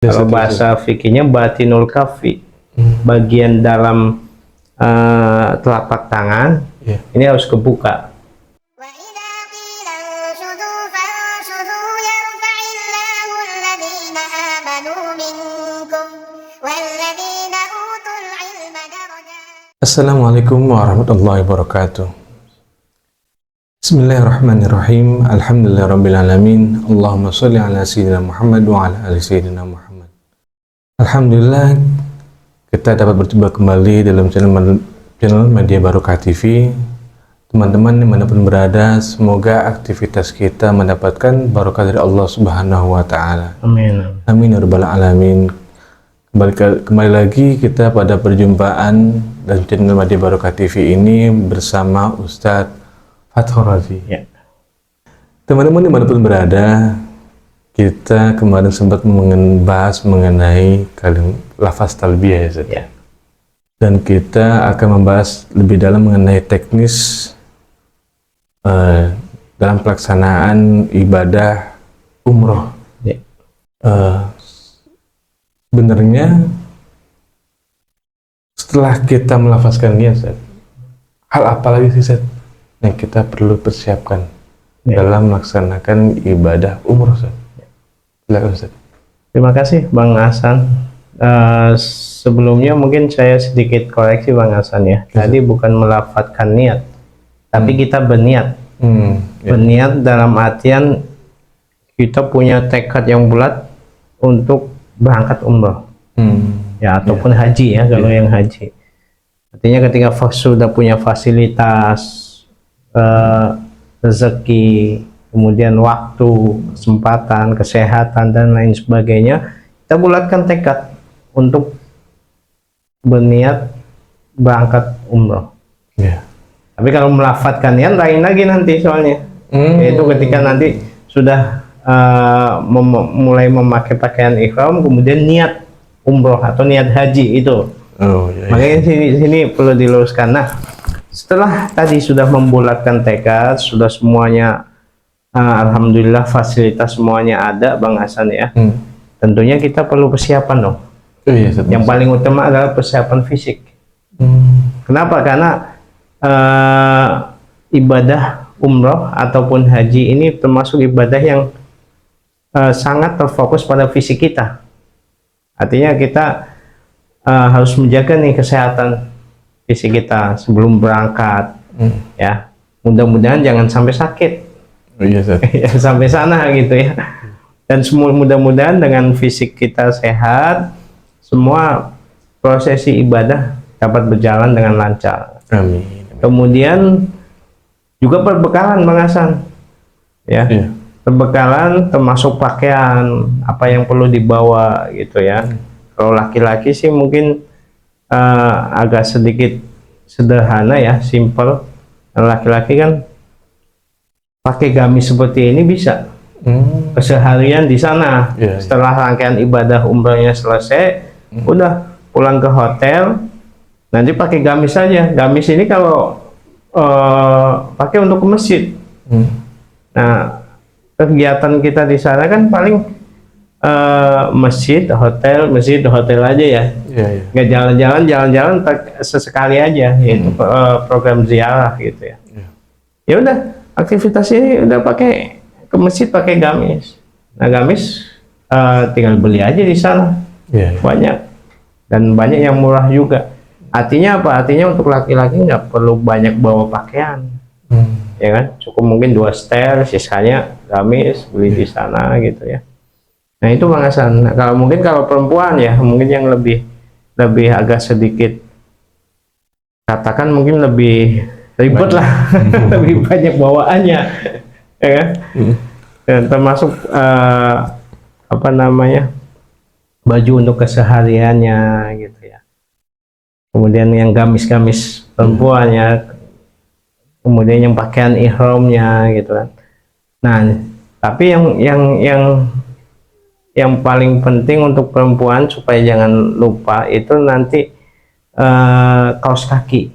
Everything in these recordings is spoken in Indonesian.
Kalau bahasa fikihnya batinul kafi, bagian dalam telapak tangan ini harus kebuka. Assalamualaikum warahmatullahi wabarakatuh. Bismillahirrahmanirrahim. Alhamdulillahirrabbilalamin. Allahumma sholli ala sayyidina Muhammad wa ala ali sayyidina Muhammad. Alhamdulillah, kita dapat berjumpa kembali dalam channel Media Barokah TV. Teman-teman dimanapun berada, semoga aktivitas kita mendapatkan barokah dari Allah Subhanahu wa Ta'ala. Amin. Amin ya rabbal alamin. Kembali lagi kita pada perjumpaan dan channel Media Barokah TV ini bersama Ustadz Fathur Razi. Ya. Teman-teman dimanapun berada, kita kemarin sempat membahas mengenai lafaz talbiyah ya, Ustadz. Ya. Dan kita akan membahas lebih dalam mengenai teknis dalam pelaksanaan ibadah umroh. Ya. Sebenarnya setelah kita melafazkan niat, Ustaz, hal apa lagi sih, Ustaz, yang kita perlu persiapkan dalam melaksanakan ibadah umroh, Ustaz? Silakan, Ustaz. Terima kasih Bang Hasan. Sebelumnya mungkin saya sedikit koreksi Bang Hasan ya. Tadi bukan melafadzkan niat, tapi kita berniat. Berniat dalam artian kita punya tekad yang bulat untuk berangkat umroh, ya ataupun haji ya kalau yang haji. Artinya ketika sudah punya fasilitas, rezeki, kemudian waktu, kesempatan, kesehatan dan lain sebagainya, kita bulatkan tekad untuk berniat berangkat umroh. Tapi kalau melafadzkan niat lain lagi nanti soalnya, yaitu ketika nanti sudah mulai memakai pakaian ihram, kemudian niat umroh atau niat haji itu. Makanya sini perlu diluruskan. Nah, setelah tadi sudah membulatkan tekad, sudah semuanya alhamdulillah fasilitas semuanya ada Bang Hasan ya. Tentunya kita perlu persiapan dong. Yang paling utama adalah persiapan fisik. Kenapa? Karena ibadah umroh ataupun haji ini termasuk ibadah yang sangat terfokus pada fisik kita. Artinya kita harus menjaga nih kesehatan fisik kita sebelum berangkat. Ya, mudah-mudahan jangan sampai sakit. Ya, sampai sana gitu ya. Dan semua mudah-mudahan dengan fisik kita sehat, semua prosesi ibadah dapat berjalan dengan lancar. Amin. Kemudian juga perbekalan Bang Hasan, ya. Perbekalan termasuk pakaian apa yang perlu dibawa gitu ya. Kalau laki-laki sih mungkin agak sedikit sederhana ya, simple. Laki-laki kan pakai gamis seperti ini bisa keseharian di sana. Setelah rangkaian ibadah umrohnya selesai, udah pulang ke hotel, nanti pakai gamis saja. Gamis ini kalau pakai untuk ke masjid. Nah, kegiatan kita di sana kan paling masjid, hotel aja ya. Nggak jalan-jalan sesekali aja, yaitu program ziarah gitu ya. Ya udah, aktivitas ini udah pakai ke masjid pakai gamis. Nah, gamis tinggal beli aja di sana. Banyak, dan banyak yang murah juga. Artinya apa? Artinya untuk laki-laki nggak perlu banyak bawa pakaian, ya kan? Cukup mungkin 2 setel, sisanya gamis beli di sana gitu ya. Nah itu Bang Hasan. Nah, kalau perempuan ya mungkin yang lebih agak sedikit, katakan mungkin lebih ribet lah, lebih banyak bawaannya, ya kan? Dan termasuk apa namanya, baju untuk kesehariannya gitu ya. Kemudian yang gamis-gamis perempuannya, kemudian yang pakaian ihramnya gitu kan. Nah, tapi yang paling penting untuk perempuan supaya jangan lupa itu nanti kaos kaki.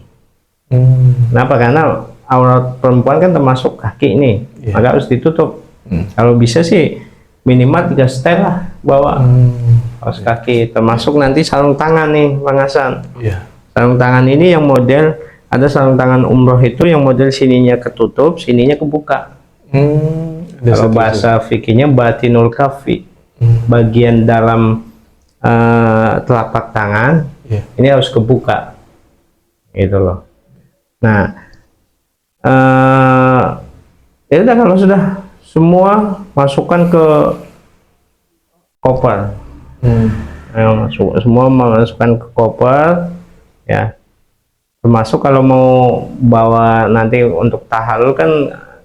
Kenapa? Karena aurat perempuan kan termasuk kaki ini, maka harus ditutup. Kalau bisa sih minimal 3 setel lah bawa. kaos kaki, termasuk nanti sarung tangan nih Bang Hasan. Iya. Sarung tangan ini yang model, ada sarung tangan umroh itu yang model sininya ketutup, sininya kebuka. Kalau bahasa fikihnya batinul kafi, bagian dalam telapak tangan ini harus kebuka, gitu loh. Nah, ya udah, kalau sudah semua masukkan ke koper, semua masukkan ke koper, ya. Termasuk kalau mau bawa nanti untuk tahalul kan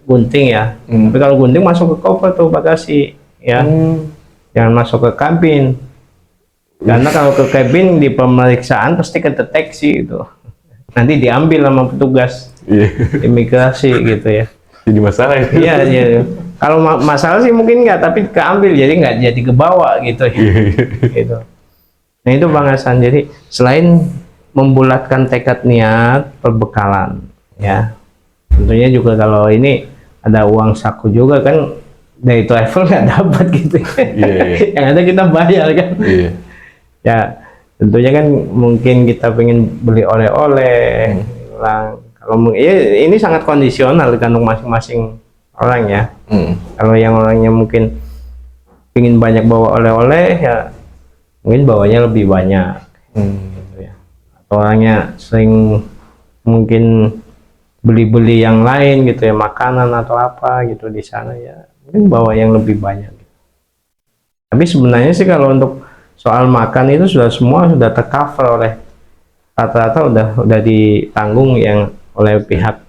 gunting ya, tapi kalau gunting masuk ke koper tuh bagasi, ya. Jangan masuk ke kabin, karena kalau ke kabin di pemeriksaan pasti kedeteksi itu, nanti diambil sama petugas imigrasi gitu ya. Jadi masalah itu. Iya, iya. Kalau masalah sih mungkin nggak, tapi keambil, jadi nggak jadi kebawa gitu ya. Gitu. Nah itu Bang Hasan, jadi selain membulatkan tekad niat, perbekalan ya, tentunya juga kalau ini ada uang saku juga kan, dari travel nggak dapat gitu yang ada kita bayar kan. Ya tentunya kan mungkin kita pengen beli oleh-oleh, kalau ya, ini sangat kondisional tergantung masing-masing orang ya. Kalau yang orangnya mungkin ingin banyak bawa oleh-oleh ya mungkin bawanya lebih banyak, gitu ya. Atau orangnya sering mungkin beli-beli yang lain gitu ya, makanan atau apa gitu di sana ya, mungkin bawa yang lebih banyak. Tapi sebenarnya sih kalau untuk soal makan itu semua sudah tercover oleh, rata-rata udah ditanggung yang oleh pihak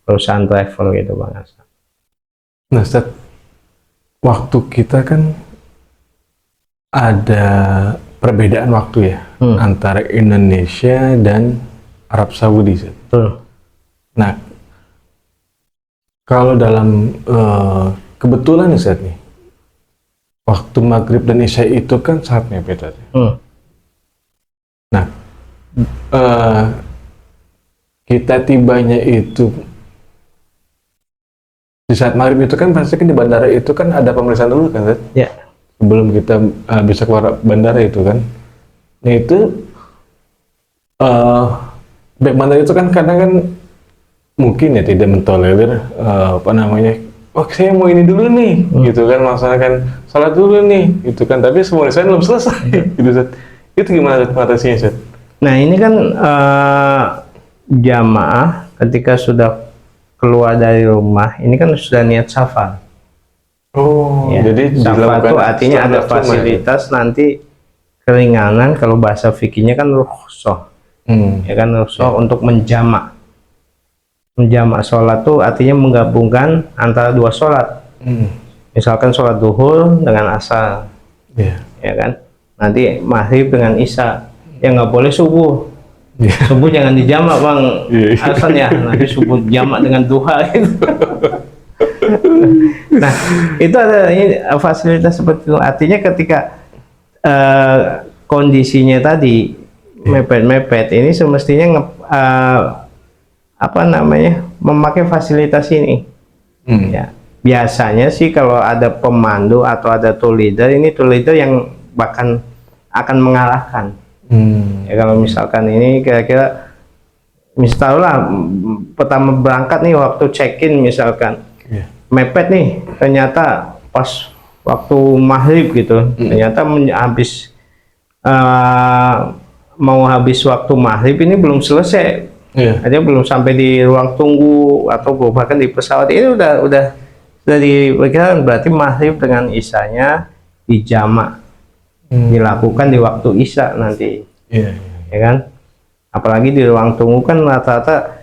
perusahaan travel gitu Bang Hasan. Nah Ustaz, waktu kita kan ada perbedaan waktu ya antara Indonesia dan Arab Saudi. Betul. Nah kalau dalam kebetulan nih Ustaz nih, waktu maghrib dan isya itu kan sangat mepet. Nah kita tibanya itu di saat maghrib itu kan pasti kan di bandara itu kan ada pemeriksaan dulu kan Ustaz? Ya. Sebelum kita bisa keluar bandara itu kan. Nah itu pihak bandara itu kan kadang kan mungkin ya tidak mentolerir apa namanya, oh saya mau ini dulu nih, gitu kan, melaksanakan salat dulu nih, gitu kan, tapi pemeriksaan belum selesai, gitu Ustaz. Itu gimana mengatasinya Ustaz? Nah ini kan jamaah ketika sudah keluar dari rumah ini kan sudah niat safar. Oh, ya, jadi safar itu artinya ada fasilitas ya? Nanti keringanan, kalau bahasa fikihnya kan rukhsah, ya kan, rukhsah untuk menjamak. Menjamak sholat itu artinya menggabungkan antara dua sholat. Misalkan sholat duhur dengan asar, ya kan, nanti maghrib dengan isya, ya nggak boleh subuh. Subuh jangan dijamak Bang Hasan ya, nanti subuh jamak dengan duha gitu. Nah itu ada ini, fasilitas seperti itu, artinya ketika kondisinya tadi mepet-mepet, ini semestinya apa namanya, memakai fasilitas ini. Ya biasanya sih kalau ada pemandu atau ada tour leader, ini tour leader yang bahkan akan mengarahkan. Ya kalau misalkan ini kira-kira misalnya pertama berangkat nih, waktu check-in misalkan mepet nih, ternyata pas waktu maghrib gitu, ternyata habis mau habis waktu maghrib ini belum selesai, aja belum sampai di ruang tunggu atau bahkan di pesawat, ini udah diperkirakan, berarti maghrib dengan isyanya dijamak, dilakukan di waktu isya nanti, ya kan. Apalagi di ruang tunggu kan rata-rata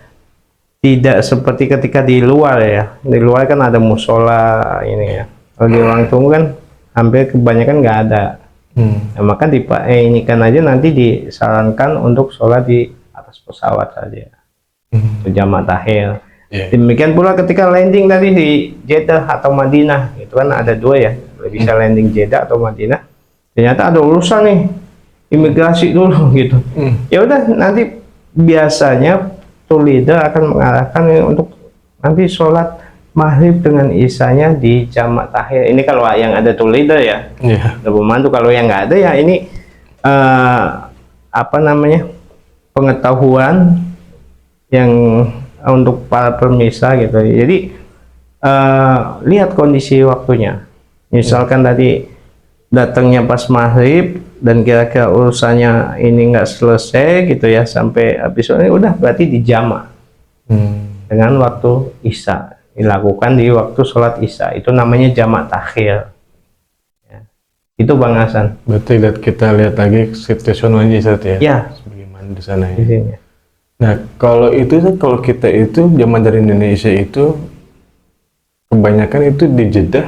tidak seperti ketika di luar ya, di luar kan ada musola ini ya, kalau di ruang tunggu kan hampir kebanyakan nggak ada. Nah, maka ini kan aja nanti disarankan untuk sholat di atas pesawat saja, jamak takhir. Demikian pula ketika landing tadi di Jeddah atau Madinah, itu kan ada dua ya, bisa landing Jeddah atau Madinah, ternyata ada urusan nih imigrasi dulu gitu. Ya udah, nanti biasanya tour leader akan mengarahkan untuk nanti sholat maghrib dengan isanya di jamak takhir. Ini kalau yang ada tour leader ya, pembantu. Kalau yang nggak ada ya ini apa namanya, pengetahuan yang untuk para pemirsa gitu. Jadi lihat kondisi waktunya. Misalkan tadi datangnya pas maghrib dan kira-kira urusannya ini nggak selesai gitu ya sampai habis ini, udah berarti dijamak dengan waktu isya, dilakukan di waktu sholat isya, itu namanya jamak takhir ya. Itu Bang Hasan. Berarti kita lihat lagi situasionalnya ya, ya, bagaimana di sana ya. di sini. Nah kalau itu, kalau kita itu zaman dari Indonesia itu kebanyakan itu di Jeddah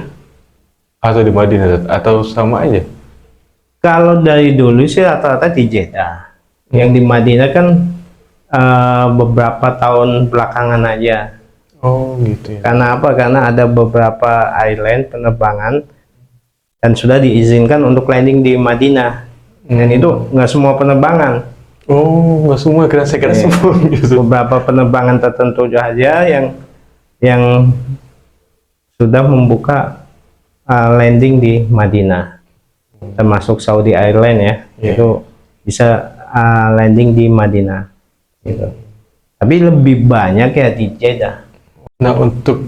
atau di Madinah atau sama aja? Kalau dari dulu sih rata-rata di Jeddah. Yang di Madinah kan beberapa tahun belakangan aja. Oh gitu ya. Karena apa? Karena ada beberapa airline penerbangan dan sudah diizinkan untuk landing di Madinah. Dan itu nggak semua penerbangan. Oh, nggak semua, kira saya kira semua gitu. Beberapa penerbangan tertentu saja yang sudah membuka landing di Madinah, termasuk Saudi Airlines ya, itu bisa landing di Madinah gitu. Tapi lebih banyak ya di Jeddah. Nah untuk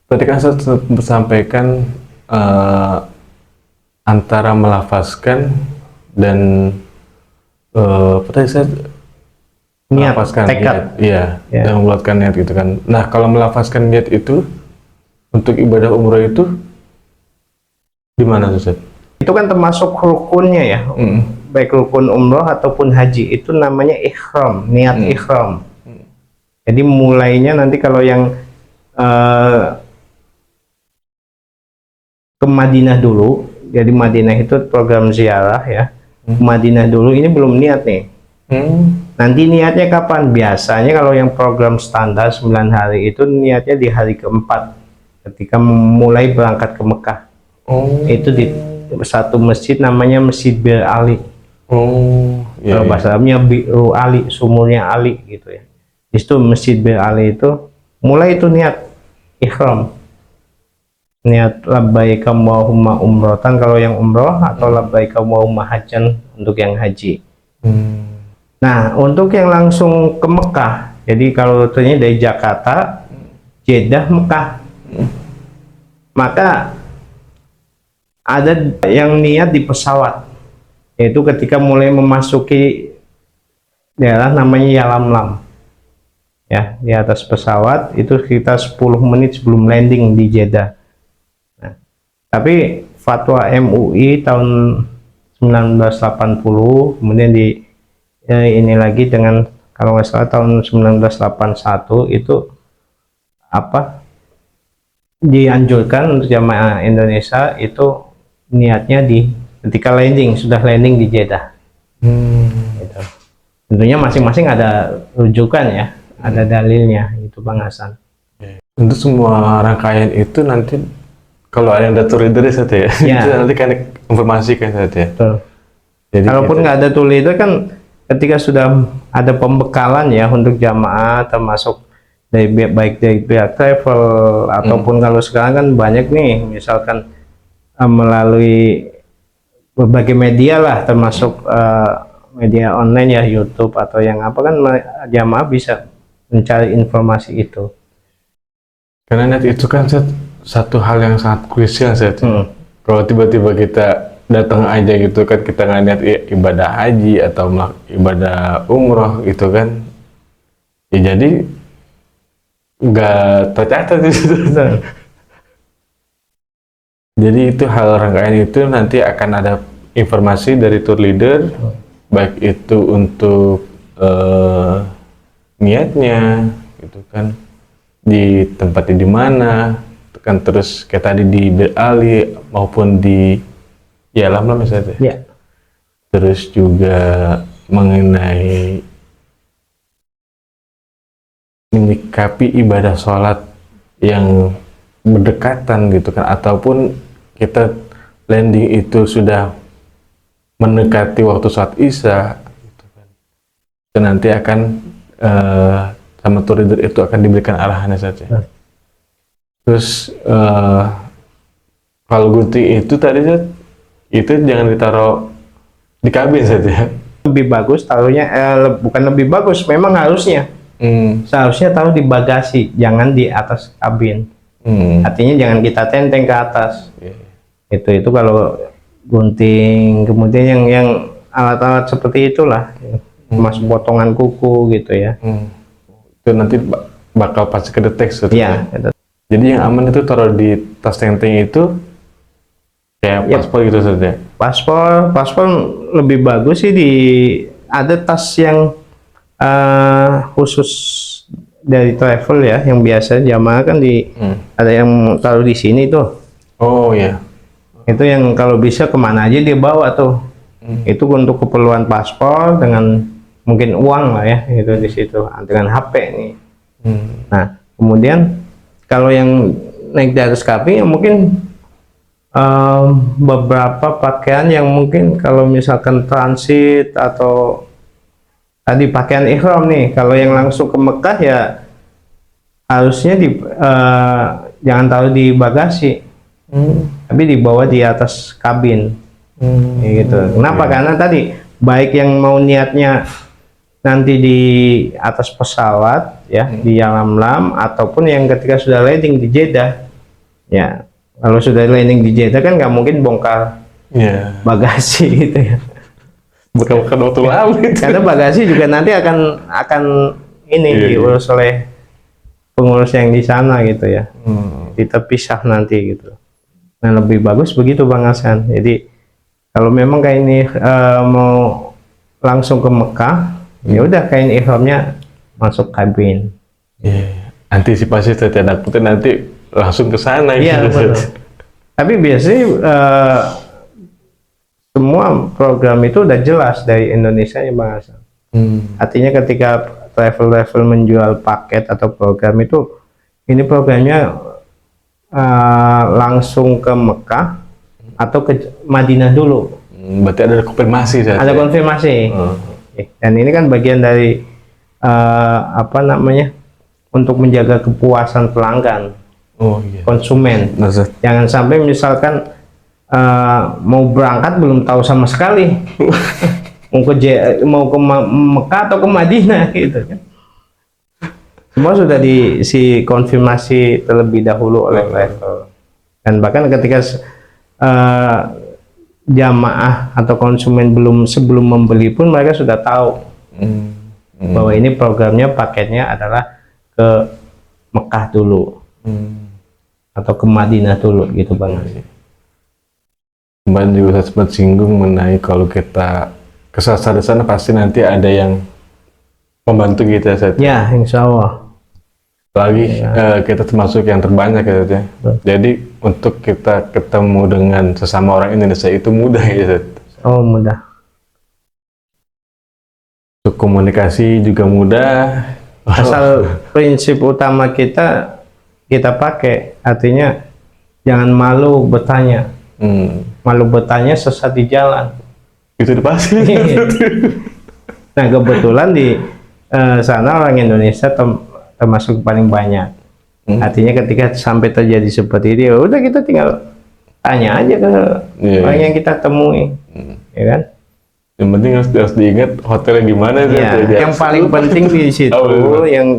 tadi kan saya sampaikan antara melafazkan dan apa tadi saya Niat, melafazkan tekad. niat, iya, dan membulatkan niat gitu kan. Nah kalau melafazkan niat itu untuk ibadah umroh itu di mana Ustaz? Itu kan termasuk rukunnya ya, baik rukun umroh ataupun haji, itu namanya ihram, niat ihram. Jadi mulainya nanti kalau yang ke Madinah dulu, jadi Madinah itu program ziarah ya, Madinah dulu ini belum niat nih. Nanti niatnya kapan? Biasanya kalau yang program standar 9 hari itu niatnya di hari keempat ketika mulai berangkat ke Mekah. Itu di satu masjid namanya Masjid Bir Ali. Kalau bahasa Arabnya Bi'ru Ali, sumurnya Ali gitu ya. Di situ Masjid Bir Ali itu mulai itu niat ihram, niat labbaika Allahumma umrotan kalau yang umroh, atau labbaika Allahumma hajjan untuk yang haji. Nah untuk yang langsung ke Mekah, jadi kalau rutenya dari Jakarta, Jeddah, Mekah, maka ada yang niat di pesawat, yaitu ketika mulai memasuki daerah namanya Yalamlam ya, di atas pesawat itu sekitar 10 menit sebelum landing di Jeddah. Nah, tapi fatwa MUI tahun 1980 kemudian ini lagi dengan kalau nggak salah tahun 1981 itu apa, dianjurkan untuk jamaah Indonesia itu niatnya di ketika landing, sudah landing di Jeddah. Gitu. Tentunya masing-masing ada rujukan ya, ada dalilnya itu Bang Hasan. Untuk semua rangkaian itu nanti kalau ada yang ada tour leader ya, itu nanti kan informasikan saja. Betul. Jadi kalaupun nggak ada tour leader kan ketika sudah ada pembekalan ya untuk jamaah, termasuk dari baik dari pihak travel ataupun kalau sekarang kan banyak nih misalkan melalui berbagai media lah, termasuk media online ya, YouTube atau yang apa, kan jamaah bisa mencari informasi itu. Karena net itu kan satu hal yang sangat krusial kalau tiba-tiba kita datang aja gitu kan, kita nggak niat ibadah haji atau ibadah umroh gitu kan ya, jadi nggak tercatat di situ. Jadi itu hal rangkaian itu nanti akan ada informasi dari tour leader, baik itu untuk niatnya gitu kan, di tempatnya di mana kan, terus kayak tadi di Bir Ali maupun di Yalamlam misalnya. Ya. Terus juga mengenai menyikapi ibadah sholat yang berdekatan gitu kan, ataupun kita landing itu sudah mendekati waktu sholat isya gitu kan, dan nanti akan sama tour leader itu akan diberikan arahannya saja. Terus kalau gunting itu tadi Zat, itu jangan ditaruh di kabin saja ya. Lebih bagus taruhnya, bukan lebih bagus, memang harusnya. Seharusnya taruh di bagasi, jangan di atas kabin. Artinya jangan kita tenteng ke atas. Itu kalau gunting, kemudian yang alat-alat seperti itulah, masuk potongan kuku gitu ya. Itu nanti bakal pasti kedetek. Iya. Jadi yang aman itu taruh di tas tenteng itu kayak paspor gitu saja. Paspor lebih bagus sih ada tas yang khusus dari travel ya, yang biasa jamaah kan ada yang taruh di sini tuh. Oh ya. Itu yang kalau bisa kemana aja dia bawa tuh. Itu untuk keperluan paspor dengan mungkin uang lah ya, itu di situ dengan HP nih. Nah kemudian kalau yang naik di atas kabin ya mungkin beberapa pakaian yang mungkin kalau misalkan transit atau tadi pakaian ihram nih, kalau yang langsung ke Mekah ya harusnya jangan taruh di bagasi, tapi dibawa di atas kabin, gitu. Kenapa? Karena tadi baik yang mau niatnya nanti di atas pesawat ya, di Yalamlam, ataupun yang ketika sudah landing di Jeddah, ya kalau sudah landing di Jeddah kan nggak mungkin bongkar bagasi gitu ya. Bukan waktu lama itu. Karena bagasi juga nanti akan diurus oleh pengurus yang di sana gitu ya. Kita pisah nanti gitu. Nah lebih bagus begitu Bang Hasan. Jadi kalau memang kayak ini mau langsung ke Mekah, ya udah kain ihramnya masuk kabin. Antisipasi tidak takutnya nanti langsung ke sana. Iya betul. Tapi biasanya semua program itu udah jelas dari Indonesia ya Bang Hasan. Artinya ketika travel menjual paket atau program itu, ini programnya langsung ke Mekah atau ke Madinah dulu. Berarti ada konfirmasi. Ada konfirmasi. Dan ini kan bagian dari untuk menjaga kepuasan pelanggan, konsumen. Jangan sampai misalkan mau berangkat belum tahu sama sekali mau ke Mekah atau ke Madinah gitu kan. Semua sudah konfirmasi terlebih dahulu oleh travel. Dan bahkan ketika jamaah atau konsumen sebelum membeli pun mereka sudah tahu bahwa ini programnya, paketnya adalah ke Mekah dulu atau ke Madinah dulu gitu Bang. Kemarin juga saya sempat singgung mengenai kalau kita kesasar di sana pasti nanti ada yang membantu kita saja. Ya, insya Allah. Lagi kita termasuk yang terbanyak ya. Jadi untuk kita ketemu dengan sesama orang Indonesia itu mudah ya. Oh mudah. Untuk komunikasi juga mudah. Asal prinsip utama kita pakai, artinya jangan malu bertanya. Malu bertanya sesat di jalan. Itu pasti. Nah kebetulan di sana orang Indonesia termasuk paling banyak. Artinya ketika sampai terjadi seperti itu, udah kita tinggal tanya aja ke orang yang kita temui, ya kan? Yang penting harus diingat hotelnya gimana. Yang paling penting di situ yang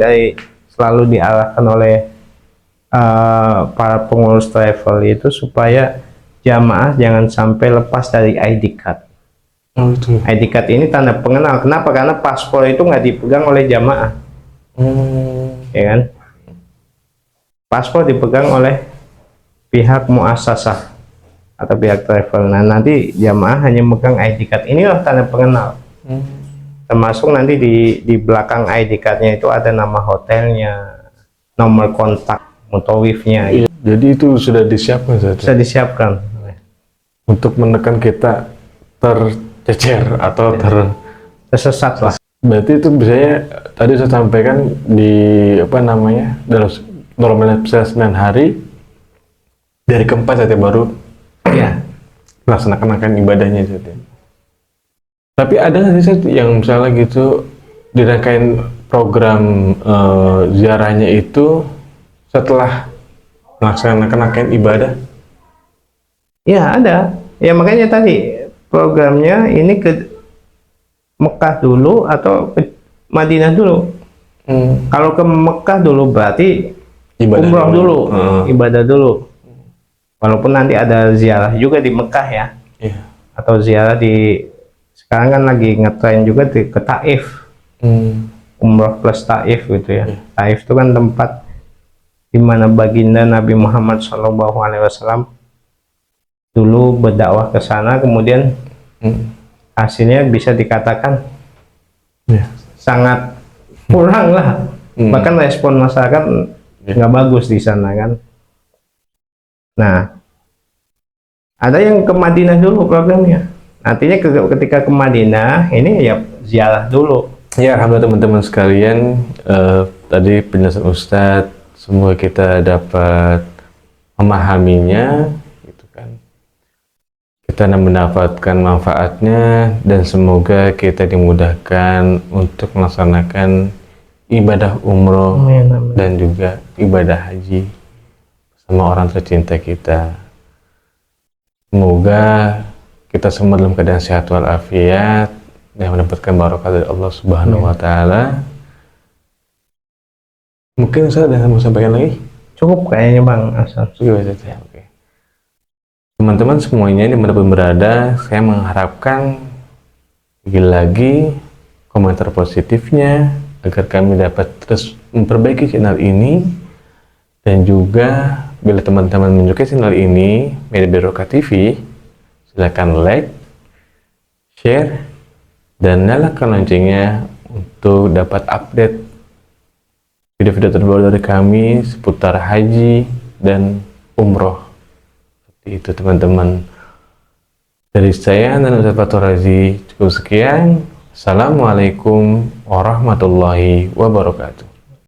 selalu diarahkan oleh para pengurus travel itu supaya jamaah jangan sampai lepas dari ID card. ID card ini tanda pengenal. Kenapa? Karena paspor itu nggak dipegang oleh jamaah, ya kan? Paspor dipegang oleh pihak muasasah atau pihak travel. Nah nanti jamaah hanya megang ID card. Inilah tanda pengenal. Termasuk nanti di belakang ID cardnya itu ada nama hotelnya, nomor kontak mutawifnya. Gitu. Jadi itu sudah disiapkan saja. Sudah disiapkan untuk menekan kita tercecer atau tersesat lah. Berarti itu biasanya tadi saya sampaikan di dalam normalnya 9 hari dari keempat saja baru laksanakan ibadahnya saja. Tapi ada nggak sih yang misalnya gitu dirangkain program ziarahnya itu setelah melaksanakan rangkaian ibadah? Ya ada. Ya makanya tadi programnya ini ke Mekah dulu atau ke Madinah dulu. Kalau ke Mekah dulu berarti Ibadah umroh dulu, ibadah dulu. Walaupun nanti ada ziarah juga di Mekah ya, Iya. atau ziarah di sekarang kan lagi ngetren juga ke Taif, umroh plus Taif gitu ya. Taif itu kan tempat di mana baginda Nabi Muhammad SAW dulu berdakwah ke sana, kemudian hasilnya bisa dikatakan sangat kurang lah, bahkan respon masyarakat nggak bagus di sana kan. Nah, ada yang ke Madinah dulu programnya. Nantinya ketika ke Madinah ini ya ziarah dulu. Ya, alhamdulillah teman-teman sekalian, tadi penjelasan Ustadz, semoga kita dapat memahaminya, gitu kan. Kita mendapatkan manfaatnya dan semoga kita dimudahkan untuk melaksanakan ibadah umroh dan juga ibadah haji sama orang tercinta kita. Semoga kita semua dalam keadaan sehat walafiat dan mendapatkan barokah dari Allah Subhanahu wa taala. Mungkin saya ada yang mau sampaikan lagi? Cukup kayaknya Bang Asal. Oke. Teman-teman semuanya dimanapun berada, saya mengharapkan lagi komentar positifnya agar kami dapat terus memperbaiki channel ini, dan juga bila teman-teman menyukai channel ini, Media Barokah TV, silakan like, share, dan nyalakan loncengnya untuk dapat update video-video terbaru dari kami seputar haji dan umroh. Seperti itu teman-teman. Dari saya dan Ustaz Fathur Razi cukup sekian. Assalamualaikum warahmatullahi wabarakatuh.